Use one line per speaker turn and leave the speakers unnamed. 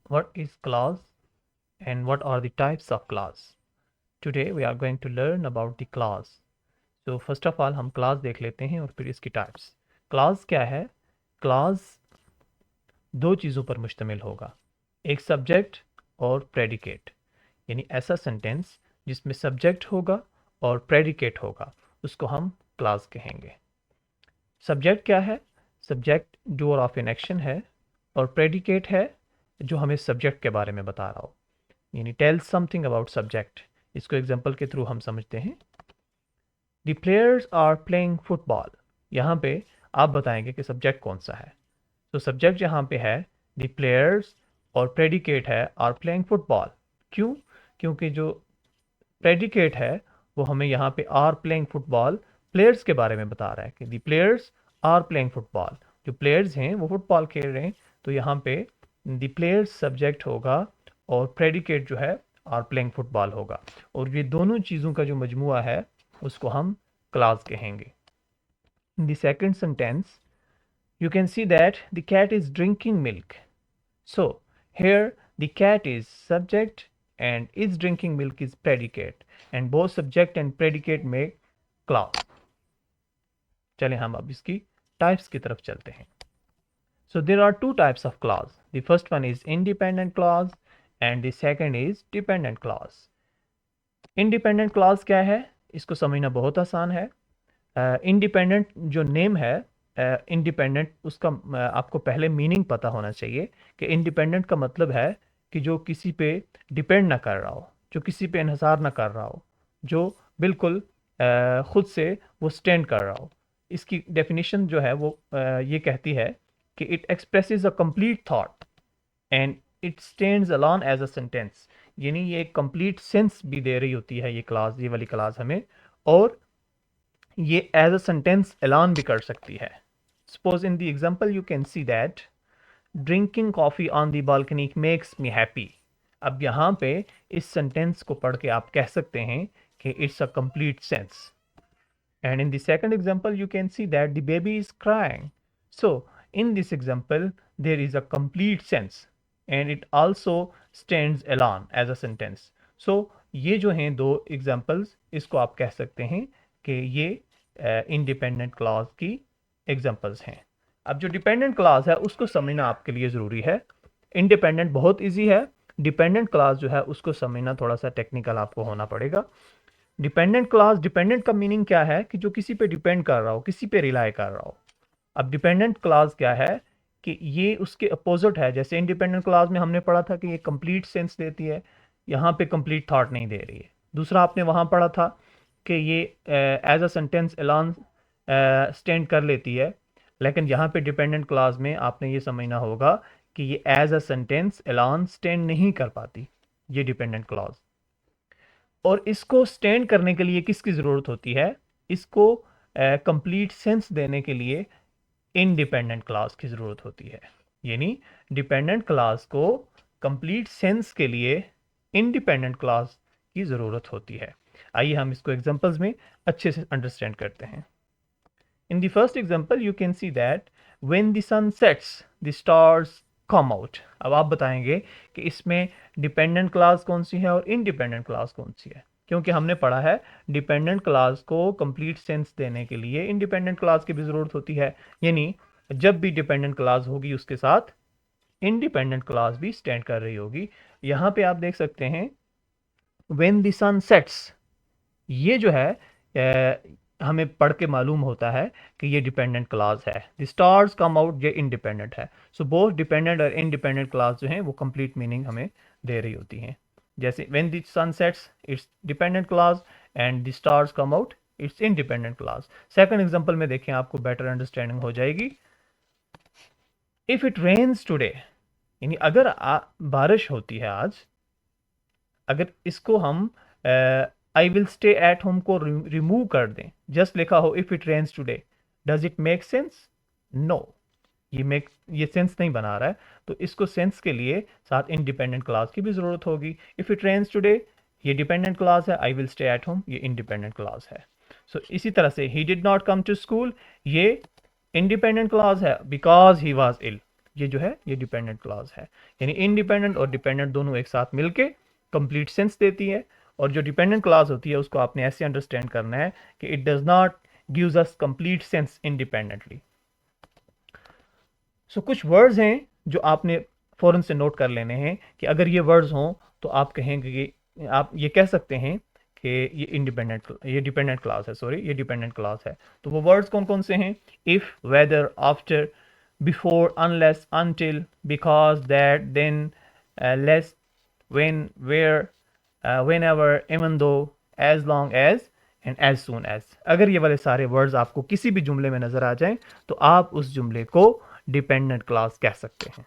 What is clause and what are the types of clause? Today we are going to learn about the clause. So first of all हम clause देख लेते हैं और फिर इसकी types. Clause क्या है? Clause दो चीज़ों पर मुश्तमिल होगा, एक सब्जेक्ट और प्रेडिकेट, यानी ऐसा सेंटेंस जिसमें सब्जेक्ट होगा और प्रेडिकेट होगा उसको हम क्लास कहेंगे। सब्जेक्ट क्या है? Subject doer of an action है और प्रेडिकेट है जो हमें सब्जेक्ट के बारे में बता रहा हो, यानी टेल समथिंग अबाउट सब्जेक्ट। इसको एग्जांपल के थ्रू हम समझते हैं। The players are playing football. यहाँ पे आप बताएंगे कि सब्जेक्ट कौन सा है। तो सब्जेक्ट यहाँ पे है द प्लेयर्स और प्रेडिकेट है आर प्लेइंग फुटबॉल। क्यों? क्योंकि जो प्रेडिकेट है वो हमें यहाँ पे आर प्लेइंग फुटबॉल प्लेयर्स के बारे में बता रहा है कि the players are playing football, जो प्लेयर्स हैं वो फुटबॉल खेल रहे हैं। तो यहाँ पे द प्लेयर्स सब्जेक्ट होगा और प्रेडिकेट जो है आर प्लेइंग फुटबॉल होगा, और ये दोनों चीज़ों का जो मजमुआ है उसको हम क्लास कहेंगे। In the second sentence you can see that the cat is drinking milk. So here the cat is subject and is drinking milk is predicate, and both subject and predicate make clause. चलें हम अब इसकी types की तरफ चलते हैं। So there are two types of clause. The first one is independent clause and the second is dependent clause. Independent clause क्या है? इसको समझना बहुत आसान है। इंडिपेंडेंट जो नेम है इंडिपेंडेंट, उसका आपको पहले मीनिंग पता होना चाहिए कि इंडिपेंडेंट का मतलब है कि जो किसी पे डिपेंड ना कर रहा हो, जो किसी पे इन्हसार ना कर रहा हो, जो बिल्कुल ख़ुद से वो स्टैंड कर रहा हो। इसकी डेफिनेशन जो है वो ये कहती है कि it expresses a complete thought and it stands alone as a sentence, यानी ये एक कंप्लीट सेंस भी दे रही होती है ये क्लास, ये वाली क्लास हमें, और ये एज अ सेंटेंस ऐलान भी कर सकती है। Suppose in the example you can see that drinking coffee on the balcony makes me happy. अब यहाँ पे इस सेंटेंस को पढ़ के आप कह सकते हैं कि it's a complete sense. And in the second example, you can see that the baby is crying. So, in this example, there is a complete sense and it also stands alone as a sentence. So, ये जो हैं दो examples, इसको आप कह सकते हैं कि ये independent clause की examples हैं। अब जो dependent clause है उसको समझना आपके लिए ज़रूरी है। independent बहुत easy है, dependent clause जो है उसको समझना थोड़ा सा टेक्निकल आपको होना पड़ेगा। डिपेंडेंट क्लास, डिपेंडेंट का मीनिंग क्या है कि जो किसी पे डिपेंड कर रहा हो, किसी पे रिलाई कर रहा हो। अब डिपेंडेंट क्लास क्या है कि ये उसके अपोजिट है। जैसे इंडिपेंडेंट क्लास में हमने पढ़ा था कि ये कंप्लीट सेंस देती है, यहाँ पे कंप्लीट थॉट नहीं दे रही है। दूसरा आपने वहाँ पढ़ा था कि ये एज अ सेंटेंस एलान स्टैंड कर लेती है, लेकिन यहाँ पे डिपेंडेंट क्लास में आपने ये समझना होगा कि ये एज अ सेंटेंस एलान स्टैंड नहीं कर पाती, ये डिपेंडेंट क्लास। और इसको स्टैंड करने के लिए किसकी ज़रूरत होती है? इसको कंप्लीट सेंस देने के लिए इंडिपेंडेंट क्लास की ज़रूरत होती है। यानी डिपेंडेंट क्लास को कंप्लीट सेंस के लिए इंडिपेंडेंट क्लास की ज़रूरत होती है। आइए हम इसको एग्जांपल्स में अच्छे से अंडरस्टैंड करते हैं। In the first example, you can see that when the sun sets, the stars come out. अब आप बताएंगे कि इसमें डिपेंडेंट क्लास कौन सी है और इंडिपेंडेंट क्लास कौन सी है, क्योंकि हमने पढ़ा है डिपेंडेंट क्लास को कंप्लीट सेंस देने के लिए इंडिपेंडेंट क्लास की भी ज़रूरत होती है। यानी जब भी डिपेंडेंट क्लास होगी उसके साथ इंडिपेंडेंट क्लास भी स्टैंड कर रही होगी। यहाँ पे आप देख सकते हैं when the sun sets, ये जो है हमें पढ़ के मालूम होता है कि ये डिपेंडेंट क्लास है। द स्टार्स कम आउट, ये इंडिपेंडेंट है। सो बोथ डिपेंडेंट और इंडिपेंडेंट क्लास जो हैं वो कंप्लीट मीनिंग हमें दे रही होती हैं। जैसे when the sun sets it's dependent clause and the stars come out it's independent clause. Second example में देखें, आपको बेटर अंडरस्टैंडिंग हो जाएगी। इफ़ इट रेन्स टुडे, यानी अगर बारिश होती है आज, अगर इसको हम I will stay at home को रिमूव कर दें, जस्ट लिखा हो if it rains today, does it make sense? No, ये सेंस नहीं बना रहा है। तो इसको सेंस के लिए साथ इंडिपेंडेंट क्लास की भी ज़रूरत होगी। इफ़ इट रेन्स टुडे, ये डिपेंडेंट क्लास है, I will stay at home ये इंडिपेंडेंट क्लास है। सो इसी तरह से ही did not come to school, ये इंडिपेंडेंट क्लास है बिकॉज ही वॉज इल। ये जो है ये डिपेंडेंट क्लॉज है। यानी इंडिपेंडेंट और डिपेंडेंट दोनों एक साथ मिलके कंप्लीट सेंस देती है। और जो डिपेंडेंट क्लॉज होती है उसको आपने ऐसे अंडरस्टैंड करना है कि it does not gives us complete sense independently. So कुछ वर्ड्स हैं जो आपने फ़ौरन से नोट कर लेने हैं कि अगर ये वर्ड्स हों तो आप कहेंगे कि आप ये कह सकते हैं कि ये डिपेंडेंट क्लास है, सॉरी ये डिपेंडेंट क्लास है। तो वो वर्ड्स कौन कौन से हैं? If, whether, after, before, unless, until, because, that, then, less, when, where, whenever, even though, as long as and as soon as। अगर ये वाले सारे वर्ड्स आपको किसी भी जुमले में नज़र आ जाएं तो आप उस जुमले को डिपेंडेंट क्लास कह सकते हैं।